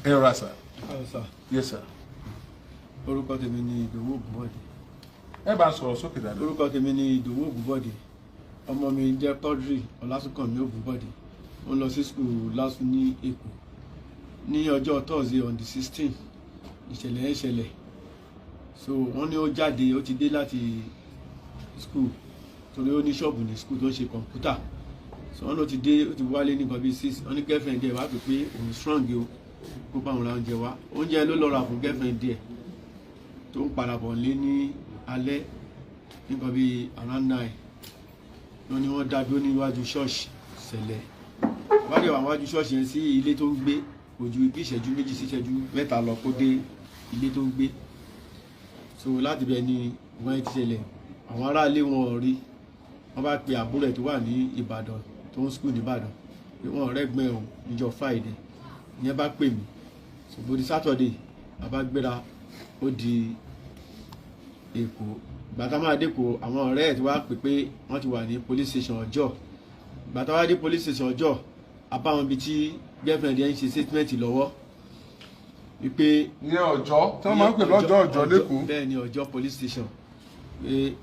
ẹ rà sà. sà. Yes sir. Orúkọ tèmi ni Ìdòwú Ògúnbọ̀dé. Ẹ bá sọ̀rọ̀ sókè dáadáa. Orúkọ tèmi ni Ìdòwú Ògúnbọ̀dé. Ọmọ mi jẹ́ Quadri Ọlásùnkànmí Ògúnbọ̀dé. Ó lọ sí school LASU ní Èkó. Ní ọjọ́ Thursday on the 16th, ìṣẹ̀lẹ̀ yẹn ṣẹlẹ̀. So wọ́n ní ó jáde, ó ti dé láti school torí ó ní ṣọ́ọ̀bù ní school tó ń ṣe kọ̀ǹpútà. So wọ́n ló ti dé, ó ti wálé ní nǹkan bíi 6. Wọ́n ní girlfriend ẹ̀ wá pè pé òun strong o, kó bá òun ra oúnjẹ wá. Oúnjẹ ló lọ ra fún girlfriend ẹ̀ tó ń padà bọ̀ lé ní alẹ́ nǹkan bíi around 9. Wọ́n ní wọ́n dá dúró níwájú ṣọ́ọ̀ṣì ṣẹlẹ̀. Wọ́n dẹ̀ wà níwájú ṣọ́ọ̀ṣì yẹn sí ilé tó ń gbé ojú bí ìṣẹ́jú méjì sí ìṣẹ́jú mẹ́ta lọ kó dé ilé tó ń gbé. So láti bẹ̀ ni wọ́n ti ṣẹlẹ̀. Àwọn aráalé wọn ò rí. Wọ́n bá pe àbúrò ẹ̀ tó wà ní Ìbàdàn tó ń school ní Ìbàdàn pé wọ́n rẹ́gbẹ́ ò níjọ́ Friday. Ìyẹn bá pè mí. So bó di Saturday a bá gbéra ó di Èkó. Ìgbà tá máa dẹ́kọ̀ àwọn ọ̀rẹ́ ẹ̀ tí wá pè pé wọ́n ti wà ní police station Ọjọ́. Ìgbà tá wá dé police station Ọjọ́ a bá wọn bí tí girlfriend yẹn ń ṣe statement lọ́wọ́ wípé ní Ọjọ́ tí wọ́n máa ń pè lọ́jọ́ Ọjọ́ lẹ́kọ̀ọ́. bẹ́ẹ̀ ni Ọjọ́ police station pé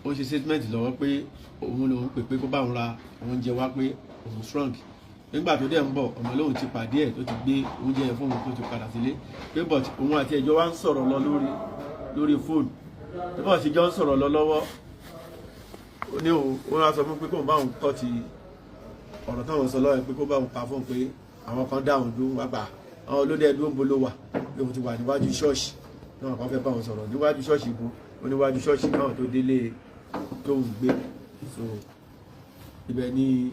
ó ń ṣe statement lọ́wọ́ pé òun lòun pè pé kó bá òun ra oúnjẹ wá pé òun strong. Nígbà tó dẹ̀ ń bọ̀ ọmọ lóun ti pàdé ẹ̀ tó ti gbé oúnjẹ yẹn fún òun tó ti padà sílé pé but òun àti ẹjọ́ wá ń sọ̀rọ̀ lọ lórí fóònù tó bọ̀ sí jọ ń sọ̀rọ̀ lọ lọ́wọ́ ó ní òun wá sọ fún pé kóun bá òun kọ́ ti ọ̀rọ̀ táwọn sọ lọ́wọ́ pé kó bá òun pa fóun pé àwọn kan dá òun dúró wá gbà àwọn olóde ẹdúró ń bolo wà pé òun ti wà níwájú ṣọ́ọ̀ṣì náà kan fẹ́ bá òun sọ̀rọ̀ níwájú ṣọ́ọ̀ṣì ibo oníwájú ṣọ́ọ̀ṣì náà tó délé tó ń gbé. So ibẹ̀ ni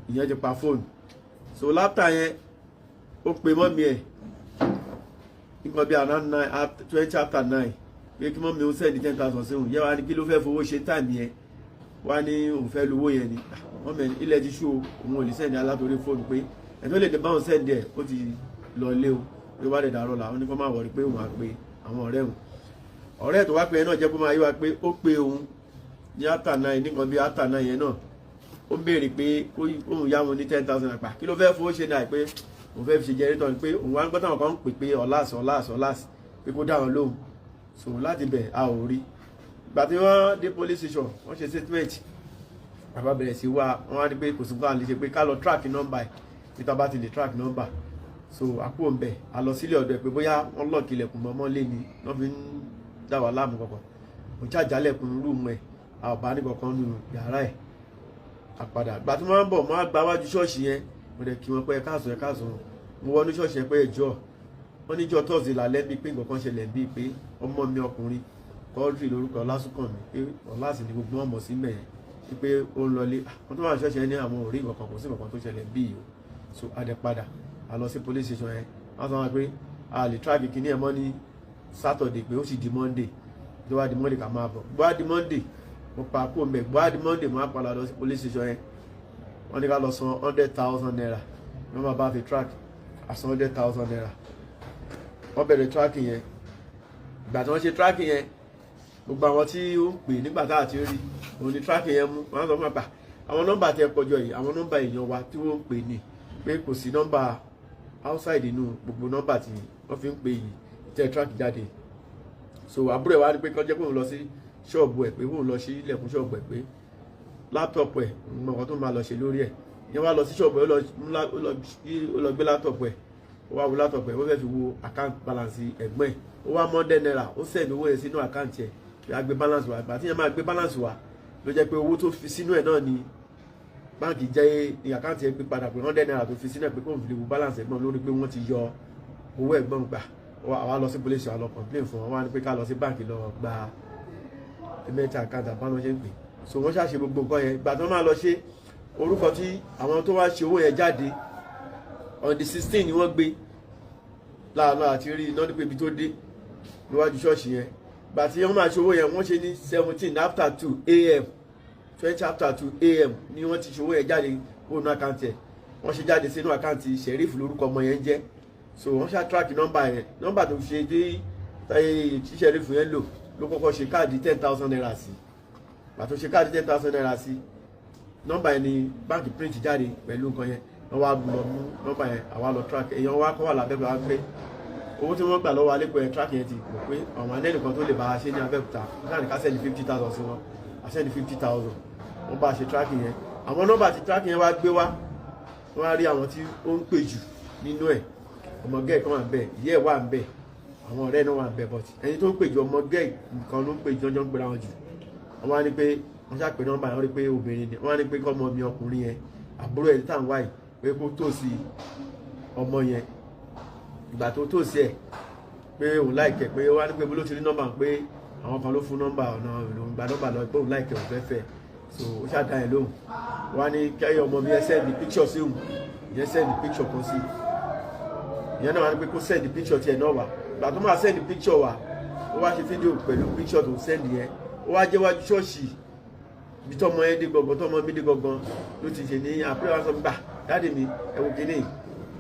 ìyẹn ti pa fóònù. So láptà yẹn ó pe mọ́mí ẹ̀ nǹkan bí around 20 after 9 pé kí mọ́mí ó sẹ́ni 10,000 sí òun yẹ wá ní kí ló fẹ́ fowó ṣe táìmì yẹn wá ní òun fẹ́ lówó yẹn ni mọ́mí ilẹ̀ ti ṣú òun ò lè sẹ́ni alátorí fóònù pé ẹ̀ tó lè dé báwọn sẹ́ni ẹ̀ ó ti lọ lé o ló bá dẹ̀ dàrọ́ là ó ní kó má wọrí pé òun á pe àwọn ọ̀rẹ́ òun. Ọ̀rẹ́ tó wá pe náà jẹ́ kó máa yí wa pé ó pe òun ní after 9 nǹkan bí after 9 yẹn náà ó béèrè pé òun yá wọn ní 10,000 àpá kí ló fẹ́ fowó ṣe náà pé òun fẹ́ fi ṣe jẹ́rìtọ̀ ni pé òun wá ń gbọ́ táwọn kan ń pè pé ọ̀làs pé kó dá wọn lóhùn. So láti bẹ̀ a ò rí. Ìgbà tí wọ́n dé police station wọ́n ṣe statement bàbá bẹ̀rẹ̀ sí wá wọ́n wá ní pé kò sí nǹkan lè ṣe pé ká lọ track number ẹ̀ níta bá ti lè track number. So àpò ń bẹ̀ a lọ sílé ọ̀dọ̀ ẹ̀ pé bóyá wọ́n lọ́ọ̀kì ilẹ̀kùn mọ́mọ́ lé ni wọ́n fi ń dá wa láàmú kankan òun ṣàjálẹ̀kùn rúùmù ẹ̀ a ò bá ní kankan nù yàrá ẹ̀ àpadà. Ìgbà tí wọ́n ń bọ̀ wọ́n á gba wájú ṣọ́ọ̀ṣì yẹn mo dẹ̀ kí wọn pé ẹ káàsán mo wọnú ṣọ́ọ̀ṣì yẹn pé ẹjọ́ wọ́n níjọ́ tọ́sí lálẹ́ bíi pé nǹkan kan ṣẹlẹ̀ bíi pé ọmọ mi ọkùnrin Quadri lórúkọ Ọlásùnkànmí pé ọ̀làsì ni gbogbo wọn mọ̀ sí mẹ́yẹn wípé ó ń lọlé wọ́n tó wà ní ṣọ́ọ̀ṣì yẹn ní àwọn òrí nǹkan kò sí nǹkan tó ṣẹlẹ̀ bíi o. So adẹ padà a lọ sí police station yẹn wọ́n sọ wọn pé a lè track kíní ẹ̀ mọ́ ní Saturday pé ó sì di Monday tó wá di Monday ká máa bọ̀ gbọ́ di Monday mo pa kó mbẹ̀ gbọ́ di Monday mo á padà lọ sí police station yẹn wọ́n ní ká lọ san 100,000 naira wọ́n máa bá fi track àsan 100,000 naira wọ́n bẹ̀rẹ̀ tracking yẹn. Ìgbà tí wọ́n ṣe tracking yẹn gbogbo àwọn tí ó ń pè nígbà tá àti rí òun ni tracking yẹn mú wọ́n á sọ fún àgbà àwọn nọ́mbà tẹ kọjọ yìí àwọn nọ́mbà èèyàn wa tí wọ́n ń pè ní pé kò sí nọ́mbà outside inú gbogbo nọ́mbà tí wọ́n fi ń pè yìí tẹ track jáde. So àbúrò ẹ̀ wá rí pé kọjá pé òun lọ sí ṣọ́ọ̀bù ẹ̀ pé òun lọ sí ilẹ̀kùn ṣọ́ọ̀bù ẹ̀ pé láptọ̀pù ẹ̀ mọ̀ nǹkan tó máa lọ ṣe lórí ẹ̀ yẹn wá lọ sí ṣọ́ọ̀bù ẹ̀ ó lọ gbé láptọ̀pù ẹ̀ ó wá wo láptọ̀pù ẹ̀ ó fẹ́ fi wo account balance ẹ̀gbọ́n ẹ̀ ó wá mọ́ 10 naira ó send owó yẹn sínú account ẹ̀ pé a gbé balance wa àgbà tí yẹn máa gbé balance wa ló jẹ́ pé owó tó fi sínú ẹ̀ náà ni báńkì jẹ́ ní account ẹ̀ gbé padà pé 100 naira tó fi sínú ẹ̀ pé kóun fi lè wo balance ẹ̀gbọ́n lórí pé wọ́n ti yọ owó ẹ̀gbọ́n gbà àwa lọ sí police wa lọ complain fún wọn wá ní pé ká lọ sí báńkì lọ gba mẹ́ta account àbáwọn ṣe ń pè. So wọ́n ṣàṣe gbogbo nǹkan yẹn ìgbà tó máa lọ ṣe orúkọ tí àwọn tó wá ṣe owó yẹn jáde on the 16 ni wọ́n gbé láàánú àti rí iná nípa ibi tó dé níwájú ṣọ́ọ̀ṣì yẹn. Ìgbà tí wọ́n máa ṣe owó yẹn wọ́n ṣe ní 17 after 2 a.m. 20 after 2 a.m. ni wọ́n ti ṣe owó yẹn jáde kó nú àkáǹtì ẹ̀ wọ́n ṣe jáde sínú àkáǹtì Sheriff lórúkọ ọmọ yẹn jẹ́. So wọ́n ṣá track nọ́mbà yẹn nọ́mbà tó ṣe dé tí Sheriff yẹn lò ló kọ́kọ́ ṣe káàdì 10,000 naira sí pàtó ṣe káàdì 10,000 naira sí nọ́mbà yẹn ni báńkì print jáde pẹ̀lú nǹkan yẹn wọ́n wá lọ mú nọ́mbà yẹn àwa lọ track èèyàn wá kọ́ wà lábẹ́kúta wá pé owó tí wọ́n gbà lọ́wọ́ alẹ́kọ̀ọ́ yẹn track yẹn ti rò pé àwọn anẹ́nìkan tó lè bá a ṣe ní Abẹ́òkúta nígbà ní ká sẹ́ni 50,000 sí wọn a sẹ́ni 50,000 wọ́n bá a ṣe track yẹn àwọn nọ́mbà tí track yẹn wá gbé wá wọ́n á rí àwọn tí ó ń pè jù nínú ẹ̀ ọmọ gẹ́ẹ̀ kan wà ń bẹ̀ ìyá ẹ̀ wà ń bẹ̀ àwọn ọ̀rẹ́ náà wà ń bẹ̀ but ẹni tó ń pè jù ọmọ gẹ́ẹ̀ nǹkan ló ń pè jọjọ́ ń gbéra wọn jù wọ́n wá ní pé wọ́n ṣàpè nọ́mbà wọ́n rí pé obìnrin ni wọ́n wá ní pé kọ́mọ mi ọkùnrin yẹn àbúrò ẹ̀ tá à ń wáyìí pé kó tòsí ọmọ yẹn ìgbà tó tòsí ẹ̀ pé òun láìkẹ́ pé wọ́n á ní pé bó ló ti rí nọ́mbà pé àwọn kan ló fún nọ́mbà ọ̀nà òun gba nọ́mbà lọ pé òun láìkẹ́ òun fẹ́ fẹ́ so ó ṣàdá ẹ̀ lóhùn wọ́n á ní kẹ́yìn ọmọ mi ẹ send picture sí òun ìyẹn send picture kan sí ìyẹn náà wá ní pé kó send picture tiẹ̀ náà wá ìgbà tó máa send picture wá ó wá ṣe fídíò pẹ̀lú picture tó send yẹn ó wá jẹ́ wájú ṣọ́ọ̀ṣì ibi tọ́mọ ẹ dé gbọ̀ngàn tọ́mọ mi dé gbọ̀ngàn ló ti ṣe ní àpẹẹrẹ wa sọ gbà dáàdì mi ẹ̀wọ̀n kìíní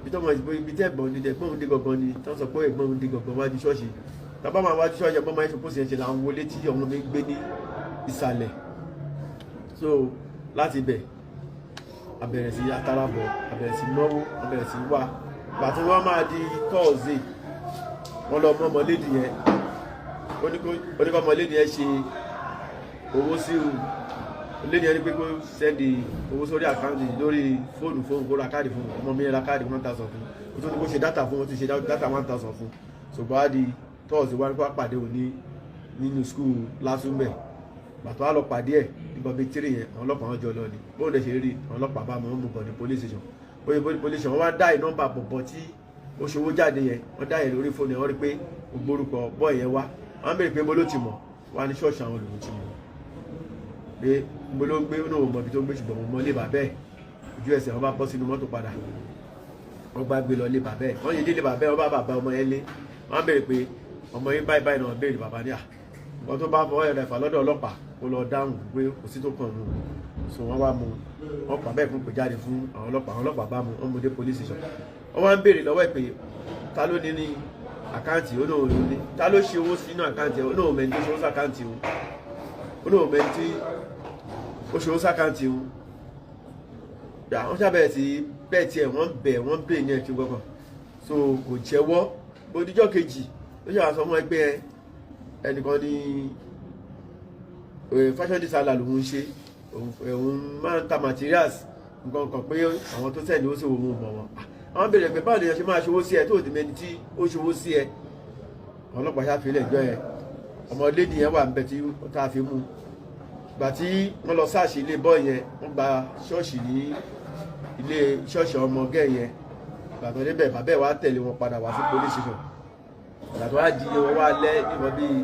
ibi tọ́mọ ibi tẹ́ ẹ̀gbọ́n ni ẹ̀gbọ́n dé gbọ̀ngàn ni tọ́ sọ pé ẹ̀gbọ́n dé gbọ̀ngàn wájú ṣọ́ọ̀ṣì tọ́ba máa wájú ṣọ́ọ̀ṣì ẹ̀gbọ́n máa ń fipó sí ẹ̀ṣẹ̀ là ń wọlé tí ọmọ mi gbé ní ìsàlẹ̀ so láti bẹ̀ abẹ̀rẹ̀ sí atarabọ̀ abẹ̀rẹ̀ sí náwó abẹ̀rẹ̀ sí wá gbà tí wọ́n máa di tọ́ọ̀zì wọ́n lọ mọ́ ọmọlédì yẹn oníkọ́ ọmọlédì yẹn ṣe owó sí lédi ẹni pé kó sẹ́ndì owó sórí àkáǹtì lórí fóònù kó ra káàdì fún ọmọ mi ra káàdì 1,000 fún ó tún ní kó ṣe dátà fún ó tún ṣe dátà 1,000 fún ṣùgbọ́n á di tọ́ọ̀sì wá nípa pàdé òní nínú skul lásùmẹ̀ bàtọ́ á lọ pàdé ẹ̀ nígbà bíi tírì yẹn àwọn ọlọ́pàá wọn jọ lọ ni bóun dẹ̀ ṣe rí àwọn ọlọ́pàá bá mọ̀ ọ́n mú bọ̀ ní police station bóyá police station wọ́n wá dá nọ́mbà bọ̀bọ̀ tí ó ṣòwò jáde yẹn wọ́n dá yẹn lórí fóònù yẹn wọ́n rí pé ògbórúkọ bọ́ọ̀ yẹn wá wọ́n béèrè pé mo ló ti mọ̀ wọ́n á ní ṣọ́ọ̀ṣì àwọn olùwò ti mọ̀ pé mo ló ń gbé náà mọ̀ ibi tó ń gbé ṣùgbọ́n mo mọ lé bàbẹ́ ẹ̀ ojú ẹsẹ̀ wọ́n bá bọ́ sínú mọ́tò padà wọ́n bá gbé lọ lé bàbẹ́ ẹ̀ wọ́n yé délé bàbẹ́ wọ́n bá bàbá ọmọ yẹn lé wọ́n béèrè pé ọmọ yín báyìí báyìí náà béèrè bàbá ní à wọ́n tó bá fọwọ́ ẹ̀rọ ẹ̀fà lọ́dọ̀ ọlọ́pàá kó lọ dáhùn pé kò sí tó kàn mú so wọ́n wá mú wọ́n pa bẹ́ẹ̀ fún pé jáde fún àwọn ọlọ́pàá bá mú wọ́n mú dé police station wọ́n wá ń béèrè lọ́wọ́ ẹ̀ pé ta ló ní àkáǹtì ó náà ló ní ta ló ṣe owó sínú àkáǹtì ó náà mẹ́ni tó ṣe owó sàkáǹtì ó náà mẹ́ni tí ó ṣe owó sàkáǹtì wọ́n ṣàbẹ̀rẹ̀ sí bẹ́ẹ̀ tiẹ̀ wọ́n bẹ̀ ní ẹ̀kí gbọ́kàn so kò jẹ́wọ́ odijọ́ kejì ó ṣe àṣọ ọmọ ẹgbẹ́ ẹnìkan ní fashion designer lòun ṣe òun máa ń ta materials nǹkan kan pé àwọn tó sẹ́ni ó sì wọ́n mọ̀ wọ́n àwọn bèrè pé báwo ni ṣe máa ṣòwò sí ẹ tó ti mẹni tí ó ṣòwò sí ẹ ọlọ́pàá ṣàfihàn ẹjọ́ ẹ ọmọlédì yẹn wà níbẹ̀ tí ó tá a fi mú gbà tí wọ́n lọ sáàṣì ilé bọ́ yẹn wọ́n gba ṣọ́ọ̀ṣì ní ilé ṣọ́ọ̀ṣì ọmọ gẹ́ yẹn gbàtọ́ débẹ̀ bàbá ẹ̀ wá tẹ̀lé wọn padà wá sí police station gbàtọ́ wá di wọn wá lẹ́ ìwọ̀n bíi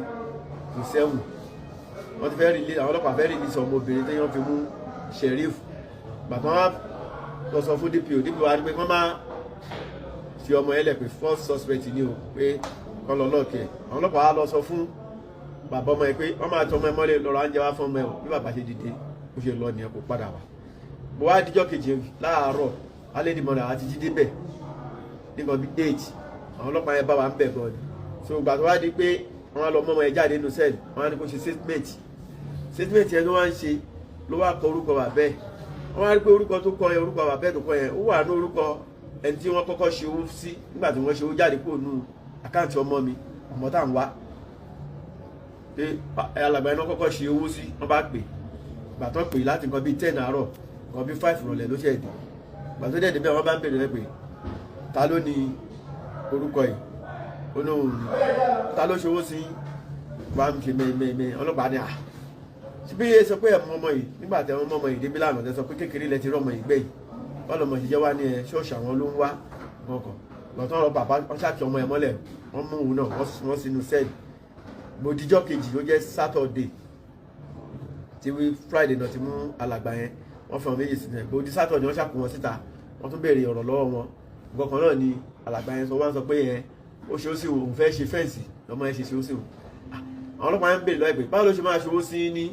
ìṣẹ́wù wọ́n ti fẹ́ rìlí àwọn ọlọ́pàá fẹ́ rìlí sọ ọmọbìnrin tí wọ́n fi mú sheriff gbàtọ́ wá lọ sọ fún DPO wá ní pé wọ́n máa fi ọmọ ẹlẹ́ pé first suspect ni o pé kọ́ lọ lọ́ọ̀kẹ́ àwọn ọlọ́pàá wá lọ sọ fún bàbá ọmọ ẹ pé wọ́n máa tọ́ ọmọ ẹ mọ́lẹ̀ lọ́rọ̀ oúnjẹ wá fún ọmọ ẹ bí bàbá ṣe dìde ó ṣe lọ nìyẹn kó padà wá bó wá díjọ́ kejì láàárọ̀ alẹ́dìmọ̀lá àti jíde bẹ̀ nígbà bí 8 àwọn ọlọ́pàá yẹn bá wa ń bẹ̀ gan ni so gbà tó wá di pé wọ́n á lọ mọ́ ọmọ ẹ jáde nínú sẹ́ẹ̀lì wọ́n á ní kó ṣe statement yẹn ló wá ń ṣe ló wá kọ orúkọ bàbá ẹ̀ wọ́n á rí pé orúkọ tó kọ yẹn orúkọ bàbá ẹ̀ tó kọ yẹn ó wà ní orúkọ ẹni tí wọ́n kọ́kọ́ ṣe owó sí nígbà tí wọ́n ṣe owó jáde kúrò nínú àkáǹtì ọmọ mi ọmọ tá à ń wá pé alàgbà iná kọ́kọ́ ṣe owó sí wọ́n bá pè gbà tó pè láti nǹkan bíi 10 àárọ̀ nǹkan bíi 5 ìrọ̀lẹ́ ló ṣẹ̀dẹ̀ gbà tó dẹ̀dẹ̀ bẹ́ẹ̀ wọ́n bá ń bèrè rẹ̀ pé ta ló ní orúkọ yìí olóhùn ni ta ló ṣe owó sí wàá ń ṣe mẹ́ẹ̀mẹ́ẹ̀mẹ́ ọlọ́pàá ni à bí ẹ sọ pé ẹ̀ mọ́ ọmọ yìí nígbà tẹ ọmọ yìí débí lánàá tẹ sọ pé kékeré lẹ ti rí ọmọ yìí gbẹ̀yìn wọ́n lọ́mọ ṣiṣẹ́ wá ní ẹ ṣọ́ọ̀ṣì àwọn ló ń wá ọkàn lọ́tọ́ ọ̀rọ̀ bàbá wọ́n ṣàkí ọmọ ẹ̀ mọ́lẹ̀ wọ́n mú òun náà wọ́n sínú sẹ́ẹ̀lì gbòdìjọ́ kejì ó jẹ́ Saturday tí wí Friday náà ti mú alàgbà yẹn wọ́n fi hàn méjì sílẹ̀ gbòdì Saturday wọ́n ṣàkó wọn síta wọ́n tún béèrè ọ̀rọ̀ lọ́wọ́ wọn nǹkan kan náà ni alàgbà yẹn sọ wọ́n sọ pé yẹn ó ṣe ó sì òun fẹ́ ṣe fẹ́ǹsì lọ́mọ yẹn ṣe ó sì òun àwọn ọlọ́pàá yẹn ń béèrè lọ́wọ́ pé báwo ló ṣe máa ṣe owó sí ní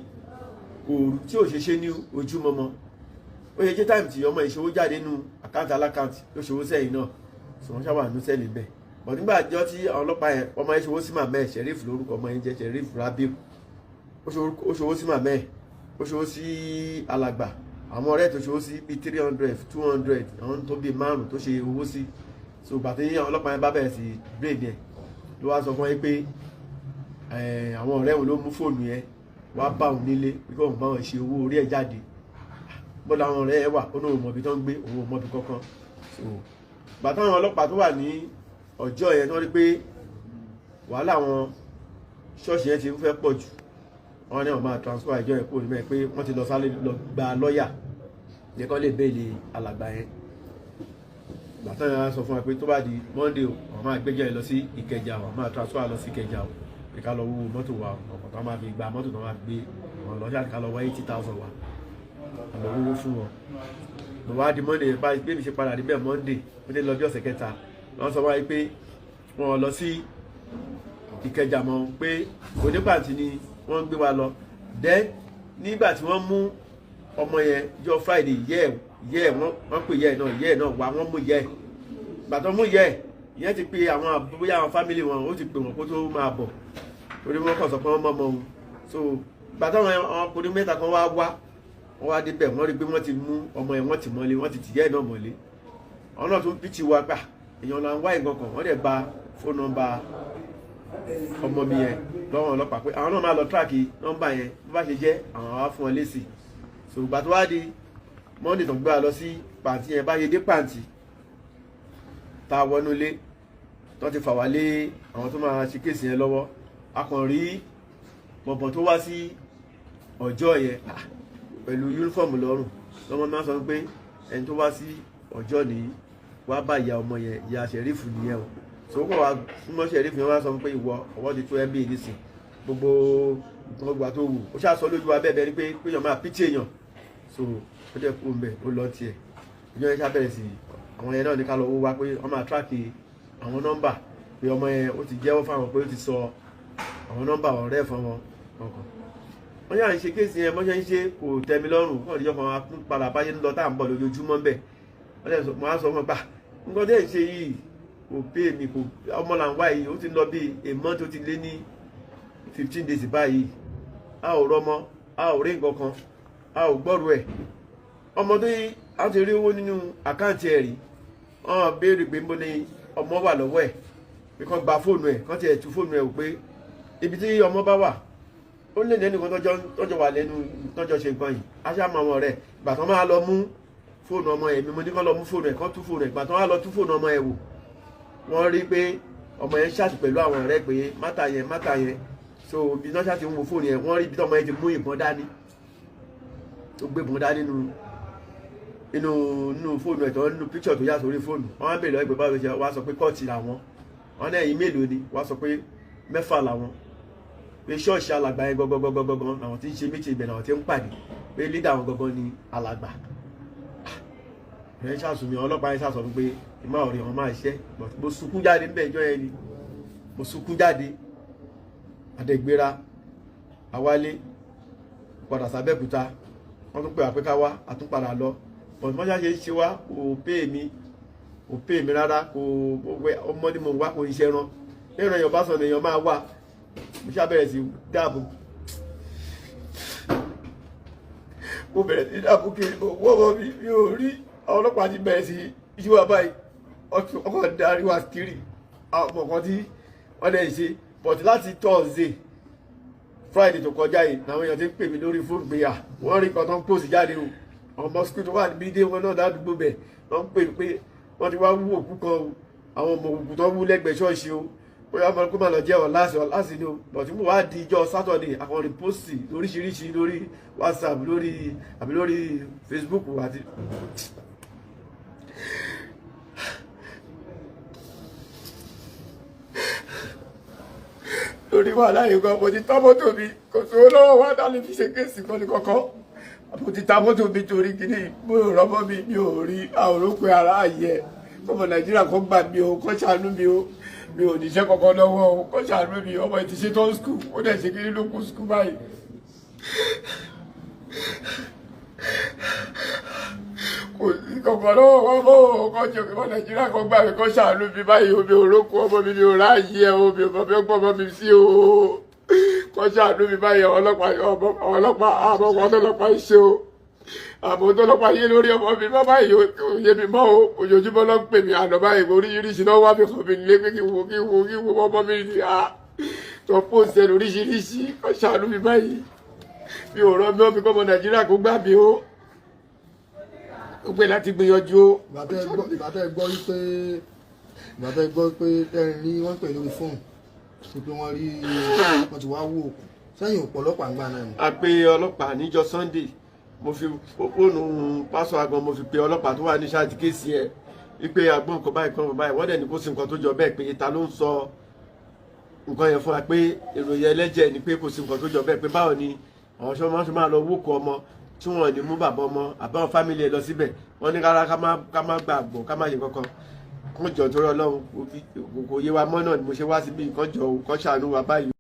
òru tí ò ṣe ṣe ní ojúmọmọ ó yẹ jẹ́ táìmù tí ọmọ ìṣòwò jáde nínú àkáǹtì alákáǹtì ló ṣòwò sẹ́yìn náà sọ wọ́n ṣàwà nínú sẹ́ẹ̀lì bẹ́ẹ̀ bọ̀ nígbà àjọ tí àwọn ọlọ́pàá yẹn ọmọ yẹn ṣòwò sí màmá ẹ̀ Sheriff lórúkọ ọmọ yẹn jẹ́ Sheriff Rabiu ó ṣòwò sí màmá ẹ̀ ó ṣòwò sí alàgbà àwọn ọ̀rẹ́ tó ṣe owó sí bíi 300 200 àwọn tó bíi 5 tó ṣe owó sí so bàtí àwọn ọlọ́pàá yẹn bá bẹ̀rẹ̀ sí braid yẹn ló wá sọ fún ẹ pé àwọn ọ̀rẹ́ òun ló mú fóònù yẹn wá bá òun nílé pé kí òun bá wọn ṣe owó orí ẹ̀ jáde bọ́dọ̀ àwọn ọ̀rẹ́ ẹ wà ó ní òun mọ̀bí tó ń gbé òun mọ̀bí kankan so bàtà àwọn ọlọ́pàá tó wà ní ọjọ́ yẹn tó rí pé wàhálà àwọn ṣọ́ọ̀ṣì yẹn ti ń fẹ́ pọ̀ jù wọ́n ní wọ́n máa transfer ìjọ yẹn kúrò níbẹ̀ pé wọ́n ti lọ sáré lọ gba lọ́ọ̀yà yẹ kó lè bẹ́ẹ̀lì alàgbà yẹn bàtà yẹn sọ fún wa pé tó bá di Monday o wọ́n máa gbẹ́jọ́ yẹn lọ sí Ìkẹjà wọ́n máa transfer lọ sí Ìkẹjà o pé ká lọ wúwo mọ́tò wa ọkọ̀ tó máa fi gba mọ́tò tó máa gbé wọn lọ ṣáà ká lọ wá 80,000 wa lọ wúwo fún wọn lọ wá di Monday bá gbé mi ṣe padà níbẹ̀ Monday ó dé lọ bí ọ̀sẹ̀ kẹta wọ́n sọ wáyé pé wọ́n lọ sí Ìkẹjà mọ́ pé onípàtì ni wọ́n gbé wa lọ then nígbà tí wọ́n mú ọmọ yẹn jọ Friday wọ́n pè yẹ náà wá wọ́n mú yẹ gbàtọ́ mú yẹ ìyẹn ti pe àwọn bóyá àwọn family wọn ó ti pè wọ́n kó tó máa bọ̀ torí wọ́n kàn sọ pé wọ́n mọ́ ọmọ òun so gbàtọ́ àwọn ọkùnrin mẹ́ta kan wọ́n wá débẹ̀ wọ́n rí pé wọ́n ti mú ọmọ yẹn wọ́n ti mọ́lé wọ́n ti tìyẹ́ náà mọ́lé ọ̀nà tó ń pìtì wa gbà èèyàn là ń wá ìgbọ̀n kan wọ́n dẹ̀ gba fóònù nọ́mbà ọmọ mi yẹn lọ́wọ́ ọlọ́pàá pé àwọn náà máa lọ tíráàkì nọ́mbà yẹn bó bá ṣe jẹ́ àwọn wá fún ọ lésì so ìgbà tó wá di Monday tó ń gbé wa lọ sí pàǹtí yẹn bá ṣe dé pàǹtí tá a wọnú ilé tó ti fà wá lé àwọn tó máa ṣe kéèsì yẹn lọ́wọ́ a kàn rí bọ̀bọ̀ tó wá sí ọjọ́ yẹn pẹ̀lú yúnífọ̀mù lọ́rùn lọ́mọ máa sọ pé ẹni tó wá sí ọjọ́ nìyí wá bá ìyá ọmọ yẹn ìyá Ṣẹ̀rífù nìyẹn o so kọ́ wa súnmọ́ Ṣẹ̀rífù yẹn wá sọ pé ìwọ ọwọ́ ti tó ẹ́ bí ìdísìn gbogbo nǹkan gbà tó wù ó ṣáà sọ lójú wa bẹ́ẹ̀ bẹ́ẹ̀ ni pé èèyàn máa pítí èèyàn so ó jẹ́ kó mbẹ̀ ó lọ tiẹ̀ ìjọ yẹn ṣáà bẹ̀rẹ̀ sí àwọn yẹn náà ní ká lọ wó wá pé wọ́n máa tíráàkì àwọn nọ́mbà pé ọmọ yẹn ó ti jẹ́wọ́ fáwọn pé ó ti sọ àwọn nọ́mbà ọ̀rẹ́ fún wọn kankan wọ́n yà ń ṣe kéèsì yẹn mọ́ṣẹ́ ń ṣe kò tẹ́mi lọ́rùn kọ́ ìjọ kan padà báyé ń lọ tá à ń bọ̀ lójoojúmọ́ ń bẹ̀ wọ́n á sọ fún pa nǹkan tẹ́ ń ṣe yìí kò pé mi kò ọmọ là ń wá yìí ó ti lọ bí a month tó ti lé ní 15 days báyìí a ò rọmọ a ò rí nǹkan kan a ò gbọ́rù ẹ̀ ọmọ tó yí a ti rí owó nínú àkáǹtì ẹ̀ rí wọ́n béèrè pé mo ní ọmọ wà lọ́wọ́ ẹ̀ pé kán gba fóònù ẹ̀ kán tiẹ̀ tú fóònù ẹ̀ ò pé ibi tí ọmọ bá wà ó lè lẹ́nu kan tọ́jọ́ wà lẹ́nu tọ́jọ́ ṣe nǹkan yìí a ṣáà mọ ọmọ rẹ̀ ìgbà tán máa lọ mú fóònù ọmọ ẹ̀ mi mo ní kán lọ mú fóònù ẹ̀ kán tú fóònù ẹ̀ ìgbà tán wá lọ tú fóònù ọmọ ẹ̀ wò wọ́n rí pé ọmọ yẹn ṣáàtì pẹ̀lú àwọn ọ̀rẹ́ pé mátà yẹn so bí náà ṣáàtì ń wo fóònù yẹn wọ́n rí bí tọmọ yẹn ti mú ìbọn dání tó gbé ìbọn dání nínú fóònù ẹ̀ tó nínú píkṣọ̀ tó yà sórí fóònù wọ́n á bèèrè ẹgbẹ́ báwo ṣe wá sọ pé kọ́ọ̀tì làwọn wọ́n náà ẹ̀yìn mélòó ni wá sọ pé 6 làwọn pé ṣọ́ọ̀ṣì alàgbà yẹn gọ́gọ́gọ́gọ́gọ́ làwọn tí ń ṣe méjì ibẹ̀ làwọn tí ń pàdé pé lídà àwọn gọ́gọ́ ni alàgbà ẹ̀ ṣàṣùmí ọlọ́pàá yẹn ṣàṣọ pé ìmá ọ̀rẹ́ wọn máa ṣiṣẹ́ mo sunkún jáde níbẹ̀ ìjọ yẹn ni mo sunkún jáde àdẹ̀gbéra àwálé padà sábẹ́kúta wọ́n tún pè wá pé ká wá àtúnpadà lọ bọ̀dé mọ́ṣá ṣe ń ṣe wá kò pè mí rárá kò ọmọ ní mo wá kò iṣẹ́ ran lẹ́yìn èèyàn bá sọ̀rọ̀ èèyàn máa wà mo ṣàbẹ̀rẹ̀ sí dáàbò mo bẹ̀rẹ̀ sí dáàbò kiri owó ọmọ mi ò rí àwọn ọlọ́pàá ti bẹ̀rẹ̀ sí ìṣúwà báyìí ọkọ̀ darí wa kiri àwọn ọmọ kan tí wọ́n dẹ̀ ṣe but láti Thursday Friday tó kọjá yìí làwọn èèyàn ti ń pè mí lórí fóònù pé à wọ́n rí nǹkan tó ń pòsì jáde o ọmọ skul tó wà níbi dé wọn náà ládùúgbò bẹ̀ wọ́n ń pè pé wọ́n ti wá wú òkú kan o àwọn ọmọ òkú tó wú lẹ́gbẹ̀ẹ́ ṣọ́ọ̀ṣì o bóyá ọmọ kó máa lọ jẹ́ ọ̀láṣì ni o but mo wá di ìjọ Saturday àwọn rìpọ́sì lóríṣiríṣi lórí WhatsApp lórí Facebook àti lórí wà láyé gan mo ti ta mọ́tò mi kò sówó lọ́wọ́ wá dálé fi ṣe kéèsì kan ní kọ́kọ́ mo ti ta mọ́tò mi torí kíní mo rọ́mọ́ mi ò rí àwòrán pé ara àyẹ̀ ọmọ Nàìjíríà kò gbà mí o kò ṣàánú mi o mi ò níṣẹ́ kankan lọ́wọ́ o kò ṣàánú mi ọmọ ti ṣe tó skul ó dẹ̀ ṣe kiri ló kú skul báyìí. kò sí kankan lọ́wọ́ wọn mọ́ ọkọ̀ jẹ́ ọmọ Nàìjíríà kan gbà mí kò ṣàánú mi báyìí omi òrókù ọmọ mi ò ráàyè ẹ omi ò bọ́ ọmọ mi sí o kò ṣàánú mi báyìí ọlọ́pàá àbọ̀kọ̀ ọlọ́pàá ṣe o àmọ́ tó lọ́pàá yé lórí ọmọ mi bàbá yé mi mọ́ o ojoojúmọ́ ló ń pè mí àná báyìí oríṣiríṣi náà wá mi kàn mí lé pé kí wo ọmọ mi ní tó pòsẹ̀ oríṣiríṣi kọ́ ṣàánú mi báyìí mi ò rán mi ọ́ mi kọ́ ọmọ Nàìjíríà kó gbà mí o ó pè láti gbìyànjú o. ìbátẹ́ gbọ́ pé tẹ́rin ní wọ́n pè lórí fóònù pé wọ́n rí wọ́n ti wá wò òkú sẹ́yìn òpó ọlọ́pàá ń gbà náà ni. a pe ọlọ́pàá níjọ́ Sunday mo fi fóònù pásọ agbọn mo fi pe ọlọ́pàá tó wà ní ṣáàtì kéèsì ẹ̀ wípé agbọ́n nǹkan báyìí kan báyìí wọ́n dẹ̀ ní kó sí nǹkan tó jọ bẹ́ẹ̀ pé ta ló ń sọ nǹkan yẹn fún wa pé ìròyìn ẹlẹ́jẹ̀ ni pé kò sí nǹkan tó jọ bẹ́ẹ̀ pé báwo ni àwọn ṣọmọ máa lọ wókò ọmọ tí wọ́n ní mú bàbá ọmọ àbáwọn fámìlì ẹ̀ lọ síbẹ̀ wọ́n ní rárá ká má gbàgbọ́ ká má yẹ kankan kó jọ torí Ọlọ́run kò yé wa mọ́ náà ni mo ṣe wá síbi nǹkan jọ òun kọ́ ṣàánú wa báyìí.